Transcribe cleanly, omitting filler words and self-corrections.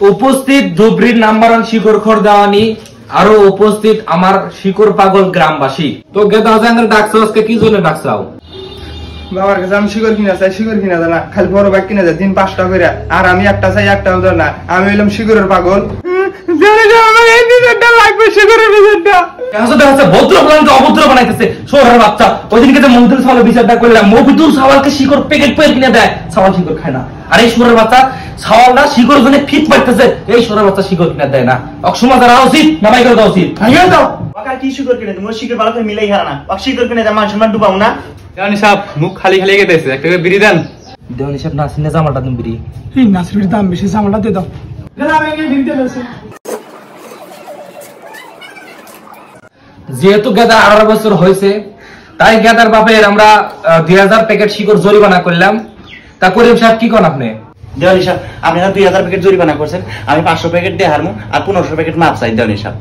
উপস্থিত ধুবড়ির নাম্বার 1 শিকড় খোর দেওয়ানি আরো উপস্থিত আমার শিকড় পাগল গ্রামবাসী। তো গেদা জাঙ্গের ডাকছো আজকে কি জন্য ডাকছাও? বাবার কাছে আমি শিকড় কিনা চাই, শিকড় কিনা যায় না, খালি বড় ব্যাগ কিনা যায় দিন 5টা করে, আর আমি একটা চাই, একটাও যায় না। আমি হইলাম শিকড়ের পাগল। আমার এই ডিজাইনটা লাগবে, শিকড়ের ডিজাইনটা। ভদ্র প্রান্ত অভদ্র বানাইতেছে শহরের বাচ্চা। ওই দিনকে যে মন্দির সাওয়াল বিচারটা করলাম, মফিদুল সাওয়ালকে শিকড় প্যাকেট পেয়ে কিনে দেয়, সাওয়াল শিকড় খায় না। আর এই শহরের বাচ্চা সাওয়ালটা শিকড় জন্য ফিট পাইতেছে, এই শহরের বাচ্চা শিকড় কিনে দেয় না। অসময় যারা উচিত নামাই করে দেওয়া উচিত। দাও কি শিকড় কিনে তুমি শিকড় ভালো করে মিলাই হারা না, শিকড় কিনে মান সম্মান ডুবাও না। দেওয়ানি সাহেব মুখ খালি খালি গেতেছে, একটা করে বিড়ি দেন। দেওয়ানি সাহেব নাসিনের জামালটা তুমি বিড়ি। নাসিরের দাম বেশি, জামালটা দিয়ে দাও। যেহেতু গেদা 18 বছর হয়েছে, তাই গেদার বাপের আমরা 2000 প্যাকেট শিকড় জরিমানা করলাম। তা করিম সাহেব কি করেন আপনি? দেওয়ানি সাহেব আপনি 2000 প্যাকেট জরিমানা করছেন, আমি 500 প্যাকেট দিয়ে হারমু আর 1500 প্যাকেট মাপ চাই দেওয়ানি সাহেব।